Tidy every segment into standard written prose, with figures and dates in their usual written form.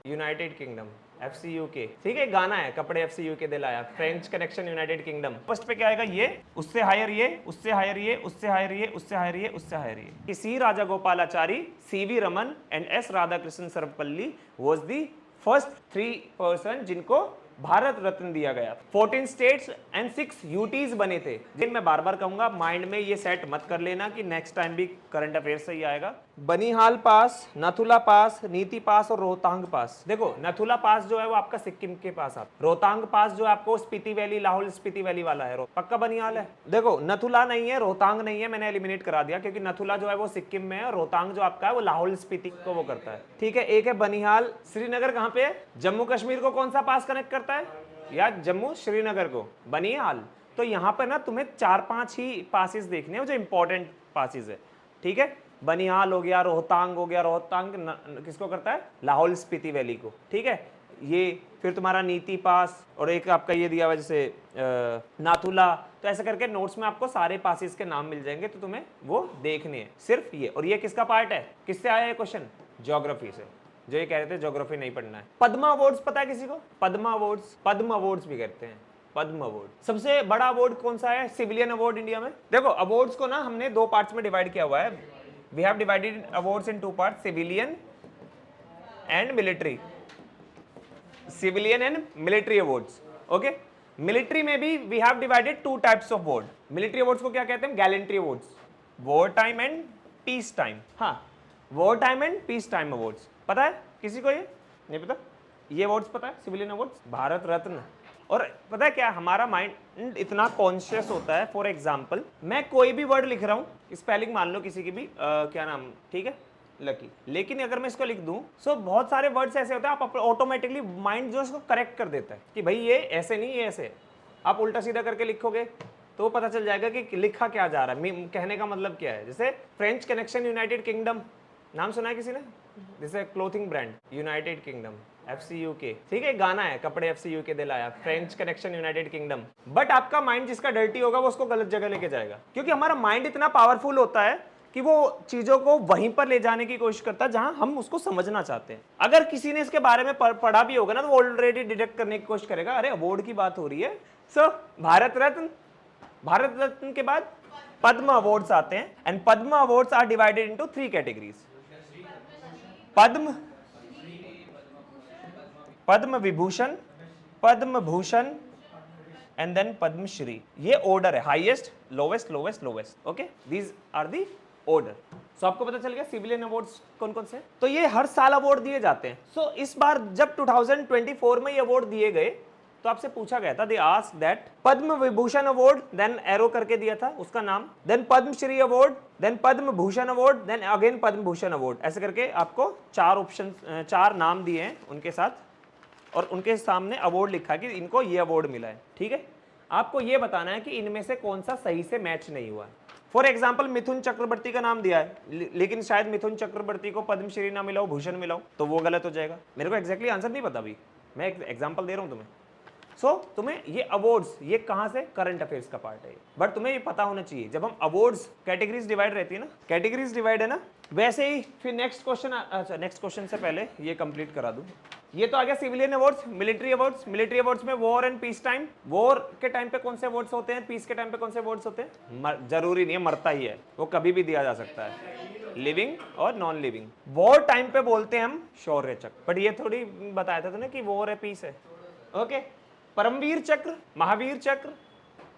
United kingdom, FCUK, ठीक है, गाना है, कपड़े FCUK दिलाया, French connection United kingdom. First पे क्या आएगा, ये, उससे हायर ये, उससे हायर ये, उससे हायर ये, उससे हायर ये, उससे हायर ये। कि C Rajagopalachari, CV Raman and S Radhakrishnan Sarvepalli was the first 3 person जिनको भारत रत्न दिया गया। 14 स्टेट्स एंड 6 यूटीज बने थे। जिन मैं बार बार कहूंगा माइंड में ये सेट मत कर लेना कि नेक्स्ट टाइम भी करंट अफेयर से ही आएगा। बनिहाल पास, नथुला पास, नीति पास और रोहतांग पास। देखो नथुला पास जो है वो आपका सिक्किम के पास आता है, रोहतांग पास जो आपको स्पीति वैली, लाहौल स्पीति वैली वाला है, पक्का बनिहाल है। देखो नथुला नहीं है, रोहतांग नहीं है, मैंने एलिमिनेट करा दिया क्योंकि नथुला जो है वो सिक्किम में है, रोहतांग जो आपका है वो लाहौल स्पीति को वो करता है, ठीक है। एक है बनिहाल। श्रीनगर कहां पे है, जम्मू कश्मीर को कौन सा पास कनेक्ट करता है, या जम्मू श्रीनगर को, बनिहाल। तो यहां पर ना तुम्हें 4-5 ही पासिस देखने हैं जो इंपॉर्टेंट पासिस है, ठीक है। बनिहाल हो गया, रोहतांग हो गया, रोहतांग किसको करता है, लाहौल स्पीति वैली को, ठीक है। ये फिर तुम्हारा नीति पास और एक आपका ये दिया हुआ जैसे नाथुला। तो ऐसा करके नोट्स में आपको सारे पासिस के नाम मिल जाएंगे, तो तुम्हें वो देखने हैं सिर्फ ये। और ये किसका पार्ट है, किससे आया है क्वेश्चन, ज्योग्राफी से। जो ये कह रहे थे ज्योग्राफी नहीं पढ़ना है। पद्मा अवार्ड्स पता है किसी को, पद्मा अवार्ड्स, पद्म अवार्ड्स भी कहते हैं, पद्म अवार्ड। सबसे बड़ा अवार्ड कौन सा है, सिविलियन अवार्ड इंडिया में। देखो अवार्ड्स को ना हमने 2 पार्ट्स में डिवाइड किया हुआ है। We have divided awards in 2 parts, civilian and military, civilian and military awards, okay. Military में भी we have divided 2 types of award. Military awards को क्या कहते हैं, gallantry awards, war time and peace time. हाँ, war time and peace time awards पता है किसी को, ये नहीं पता, ये अवार्ड्स पता है, सिविलियन अवार्ड्स, भारत रत्न। और पता है क्या, हमारा माइंड इतना कॉन्शियस होता है, फॉर एग्जाम्पल मैं कोई भी वर्ड लिख रहा हूं, स्पेलिंग मान लो किसी की भी, क्या नाम, ठीक है, लकी, लेकिन अगर मैं इसको लिख दूं सो बहुत सारे वर्ड्स ऐसे होते हैं आप ऑटोमेटिकली माइंड जो इसको करेक्ट कर देता है कि भाई ये ऐसे नहीं, ये ऐसे है। आप उल्टा सीधा करके लिखोगे तो पता चल जाएगा कि लिखा क्या जा रहा है, कहने का मतलब क्या है। जैसे फ्रेंच कनेक्शन यूनाइटेड किंगडम, नाम सुना है किसी ने, जैसे clothing brand United kingdom, FCUK, ठीक है, गाना है, कपड़े FCUK दिलाया, French connection United kingdom. But आपका माइंड जिसका डर्टी होगा वो उसको गलत जगह लेके जाएगा, क्योंकि हमारा माइंड इतना पावरफुल होता है कि वो चीजों को वहीं पर ले जाने की कोशिश करता है जहां हम उसको समझना चाहते हैं। अगर किसी ने इसके बारे में पढ़ा भी होगा ना तो वो ऑलरेडी डिडक्ट करने की कोशिश करेगा, अरे अवार्ड की बात हो रही है। सो भारत रत्न, भारत रत्न के बाद पद्म अवार्ड्स आते हैं, and Padma awards are divided into 3 categories, Padma, Padma Vibhushan, Padma Bhushan and then Padmashri. ये ऑर्डर है, highest, lowest, lowest, lowest, okay, these are the order. सो आपको पता चल गया सिविलियन अवार्ड्स कौन कौन से। तो ये हर साल अवार्ड दिए जाते हैं। सो इस बार जब 2024 में ये अवार्ड दिए गए तो आपसे पूछा गया था, they asked that Padma Vibhushan award, then arrow करके दिया था उसका नाम, then Padmashri award, then Padma Bhushan award, then again Padma Bhushan award. ऐसे करके आपको 4 ऑप्शन, 4 नाम दिए हैं उनके साथ, और उनके सामने अवार्ड लिखा है कि इनको ये अवार्ड मिला है, ठीक है। आपको ये बताना है कि इनमें से कौन सा सही से मैच नहीं हुआ। फॉर एग्जाम्पल मिथुन चक्रवर्ती का नाम दिया है, लेकिन शायद मिथुन चक्रवर्ती को पद्मश्री ना मिला हो, भूषण मिला हो, तो वो गलत हो जाएगा। मेरे को एग्जैक्टली आंसर नहीं पता अभी, मैं एक एग्जाम्पल दे रहा हूं तुम्हें। सो तुम्हें ये अवार्ड्स, ये कहां से, करंट अफेयर्स का पार्ट है, बट तुम्हें ये पता होना चाहिए। जब हम अवार्ड्स, कैटेगरीज डिवाइड रहती है ना, कैटेगरीज डिवाइड है ना, वैसे ही फिर नेक्स्ट क्वेश्चन, अच्छा नेक्स्ट क्वेश्चन से पहले ये कंप्लीट करा दूं। ये तो आ गया civilian awards, military awards. Military awards में war and peace time, war के टाइम पे कौन से अवार्ड्स होते हैं, पीस के टाइम पे कौन से अवार्ड्स होते हैं, जरूरी नहीं है मरता ही है, वो कभी भी दिया जा सकता है, लिविंग और नॉन लिविंग। वॉर टाइम पे बोलते हैं हम शौर्य चक्र, बट ये थोड़ी बताया था ना कि वॉर है, पीस है, ओके। परमवीर चक्र, महावीर चक्र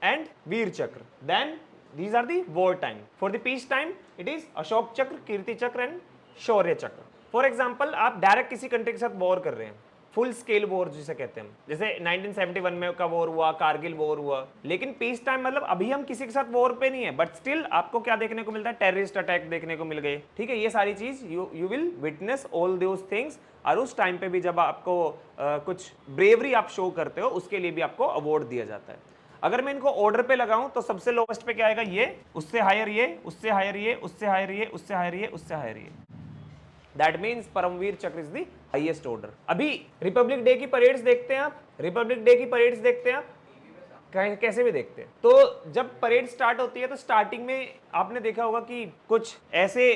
एंड वीर चक्र, then these are the war time. For the peace time it is Ashok चक्र, कीर्ति चक्र एंड शौर्य चक्र। फॉर एग्जाम्पल आप डायरेक्ट किसी कंट्री के साथ वॉर कर रहे हैं, फुल स्केल वॉर जिसे कहते हैं, जैसे 1971 में का वॉर हुआ, कारगिल वॉर हुआ। लेकिन पीस टाइम मतलब अभी हम किसी के साथ वॉर पे नहीं है, बट स्टिल आपको क्या देखने को मिलता है, टेररिस्ट अटैक देखने को मिल गए, ठीक है। ये सारी चीज you will witness all those things, और उस टाइम पे भी जब आपको कुछ ब्रेवरी आप शो करते हो उसके लिए भी आपको अवार्ड दिया जाता है। अगर मैं इनको ऑर्डर पे लगाऊं तो सबसे लोवेस्ट पे क्या आएगा, ये, उससे हायर ये, उससे हायर ये, उससे हायर ये, उससे हायर ये, उससे हायर ये। दैट मीन्स परमवीर चक्र इज द हाईएस्ट ऑर्डर। अभी रिपब्लिक डे की परेड्स देखते हैं आप, रिपब्लिक डे की परेड्स देखते हैं आप, कैसे भी देखते हैं। तो जब परेड स्टार्ट होती है तो स्टार्टिंग में आपने देखा होगा कि कुछ ऐसे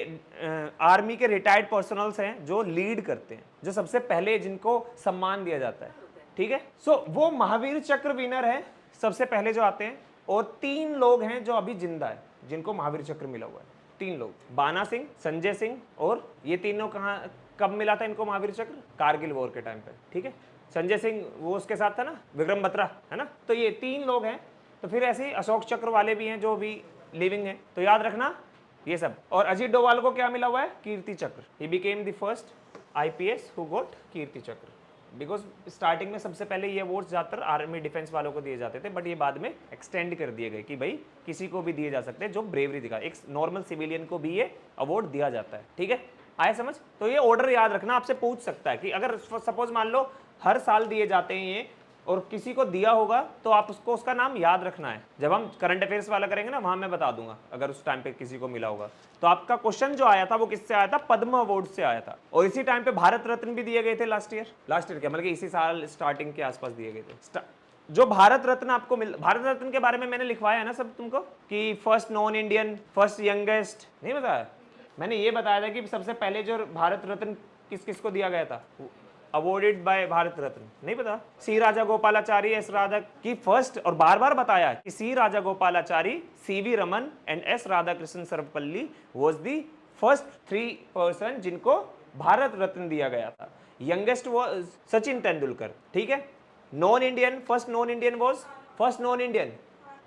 आर्मी के रिटायर्ड पर्सनल्स हैं जो लीड करते हैं, जो सबसे पहले जिनको सम्मान दिया जाता है, ठीक है। सो वो महावीर चक्र विनर है सबसे पहले जो आते हैं, और 3 लोग हैं जो अभी जिंदा है जिनको महावीर चक्र मिला हुआ है। 3 लोग, बाना सिंह, संजय सिंह, और ये तीनों कहाँ कब मिला था इनको महावीर चक्र? कारगिल वॉर के टाइम पे, ठीक है। संजय सिंह वो उसके साथ था ना, विक्रम बत्रा, है ना। तो ये 3 लोग हैं। तो फिर ऐसे ही अशोक चक्र वाले भी हैं जो भी लिविंग है, तो याद रखना ये सब। और अजीत डोभाल को क्या मिला हुआ है? Kirti Chakra. He became the first IPS who got Kirti Chakra, because starting में सबसे पहले ये अवार्ड्स ज़्यादातर आर्मी डिफेंस वालों को दिए जाते थे, बट ये बाद में एक्सटेंड कर दिए गए कि भाई किसी को भी दिए जा सकते हैं जो ब्रेवरी दिखा। एक नॉर्मल सिविलियन को भी ये अवार्ड दिया जाता है, ठीक है। आए समझ? तो ये ऑर्डर याद रखना, आपसे पूछ सकता है कि अगर सपोज मान लो हर साल दिए जाते हैं ये, और किसी को दिया होगा तो आप उसको उसका नाम याद रखना है। जब हम करंट अफेयर्स वाला करेंगे ना, वहां मैं बता दूंगा अगर उस टाइम पे किसी को मिला होगा। तो आपका क्वेश्चन जो आया था वो किससे आया था? पद्म अवार्ड से आया था। और इसी टाइम पे भारत रत्न भी दिए गए थे लास्ट ईयर क्या मतलब कि इसी साल स्टार्टिंग के आसपास दिए गए थे। जो भारत रत्न आपको भारत रत्न के बारे में मैंने लिखवाया है ना सब तुमको, कि first non Indian, first youngest, नहीं बताया? मैंने ये बताया था कि सबसे पहले जो भारत रत्न किस किस को दिया गया था, अवॉर्डेड बाय भारत रत्न, नहीं पता? C Rajagopalachari, S Radha की फर्स्ट, और बार बार बताया कि C Rajagopalachari, CV Raman and S Radhakrishnan Sarvepalli was the first 3 person जिनको भारत रत्न दिया गया था। यंगेस्ट वाज सचिन तेंदुलकर, ठीक है। Non Indian, first non Indian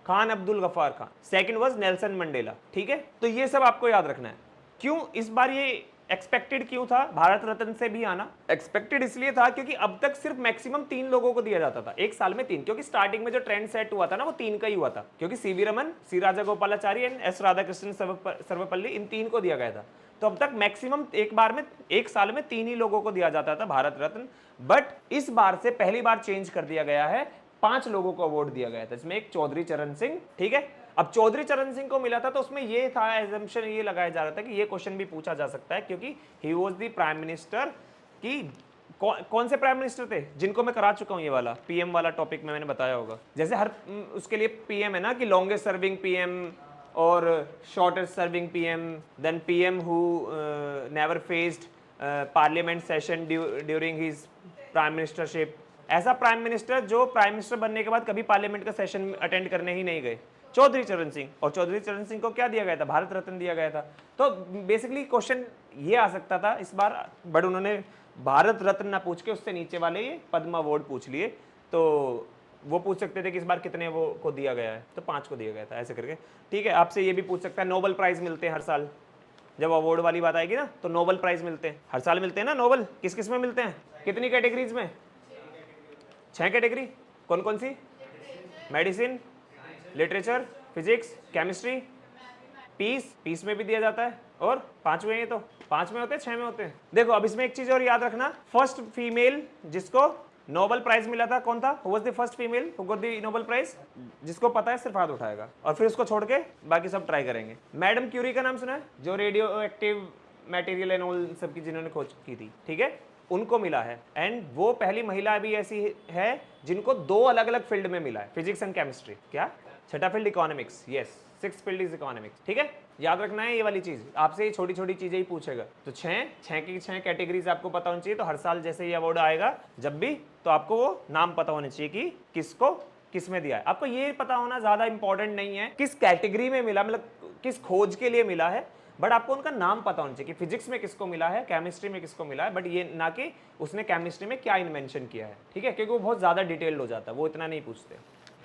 Khan Abdul Ghaffar Khan, second was Nelson Mandela, ठीक है। तो ये सब आपको याद रखना है। क्यों इस बार ये एक्सपेक्टेड क्यों था भारत रत्न से भी आना? एक्सपेक्टेड इसलिए था क्योंकि अब तक सिर्फ मैक्सिमम 3 लोगों को दिया जाता था एक साल में, 3, क्योंकि स्टार्टिंग में जो ट्रेंड सेट हुआ था ना वो 3 का ही हुआ था, क्योंकि CV Raman, C Rajagopalachari and S Radhakrishnan Sarvepalli, इन 3 को दिया गया था। तो अब तक मैक्सिमम एक बार में, एक साल में 3 ही लोगों को दिया जाता था भारत रत्न। बट इस बार से पहली बार चेंज कर दिया गया है, 5 लोगों को अवार्ड दिया गया था, इसमें एक चौधरी चरण सिंह, ठीक है। अब चौधरी चरण सिंह को मिला था तो उसमें ये था, एजम्पशन ये लगाया जा रहा था कि ये क्वेश्चन भी पूछा जा सकता है, क्योंकि he was the prime minister की कौन से प्राइम मिनिस्टर थे जिनको मैं करा चुका हूं ये वाला PM वाला टॉपिक में मैंने बताया होगा। जैसे हर उसके लिए PM है ना, कि लॉन्गेस्ट सर्विंग PM और shortest serving PM, then PM who never faced parliament session during his prime ministership. ऐसा प्राइम मिनिस्टर जो प्राइम मिनिस्टर बनने के बाद कभी पार्लियामेंट का सेशन अटेंड करने ही नहीं गए, चौधरी चरण सिंह। और चौधरी चरण सिंह को क्या दिया गया था? भारत रत्न दिया गया था। तो बेसिकली क्वेश्चन ये आ सकता था इस बार, बट उन्होंने भारत रत्न ना पूछ के उससे नीचे वाले ये पद्म अवार्ड पूछ लिए। तो वो पूछ सकते थे कि इस बार कितने वो को दिया गया है, तो 5 को दिया गया था, ऐसे करके, ठीक है। आपसे ये भी पूछ सकता है, नोबेल प्राइज मिलते हैं हर साल, जब अवार्ड वाली बात आएगी ना तो नोबेल प्राइज मिलते हैं हर साल, मिलते हैं ना नोबेल, किस किस में मिलते हैं? कितनी कैटेगरीज में? 6 कैटेगरी। कौन कौन सी? Medicine, literature, physics, chemistry, peace में भी दिया जाता है, और 5 में, ये तो 5 में होते हैं, 6 में होते हैं। देखो अब इसमें एक चीज और याद रखना, फर्स्ट फीमेल जिसको नोबेल प्राइज मिला था कौन था? Who was the first female who got the Nobel prize? जिसको पता है सिर्फ हाथ उठाएगा, और फिर उसको छोड़ के बाकी सब ट्राई करेंगे। मैडम क्यूरी का नाम सुना है? जो radio active material and all सब की जिन्होंने खोज की थी, ठीक है, उनको मिला है। एंड वो पहली महिला भी ऐसी है जिनको 2 अलग अलग फील्ड में मिला है, फिजिक्स एंड केमिस्ट्री। क्या? छठा field economics, yes, 6th field is economics, ठीक है। याद रखना है ये वाली चीज, आपसे ये छोटी छोटी चीजें ही पूछेगा। तो 6 की 6 कैटेगरीज आपको पता होनी चाहिए। तो हर साल जैसे ये अवार्ड आएगा जब भी, तो आपको वो नाम पता होना चाहिए कि किसको किस में दिया है। आपको ये पता होना ज्यादा इंपॉर्टेंट नहीं है किस कैटेगरी में मिला, मतलब किस खोज के लिए मिला है, बट आपको उनका नाम पता होना चाहिए कि फिजिक्स में किसको मिला है, केमिस्ट्री में किसको मिला है, बट ये ना कि उसने केमिस्ट्री में क्या इन्वेंशन किया है, ठीक है, क्योंकि वो बहुत ज्यादा डिटेल्ड हो जाता है, वो इतना नहीं पूछते।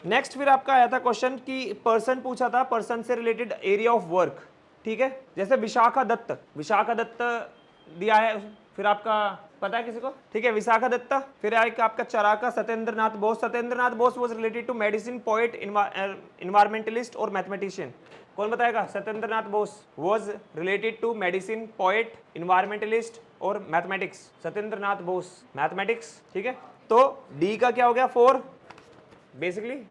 नेक्स्ट फिर आपका आया था क्वेश्चन कि पर्सन पूछा था, पर्सन से रिलेटेड एरिया ऑफ वर्क, ठीक है। जैसे विशाखा दत्त दिया है, फिर आपका पता है किसी को, ठीक है, विशाखा दत्ता। फिर आएगा आपका Charaka Satyendra Nath Bose was related to medicine, poet, environmentalist और मैथमेटिशियन। कौन बताएगा? Satyendra Nath Bose was related to medicine, poet, environmentalist और मैथमेटिक्स। सत्येंद्र नाथ बोस मैथमेटिक्स, ठीक है। तो डी का क्या हो गया? 4 बेसिकली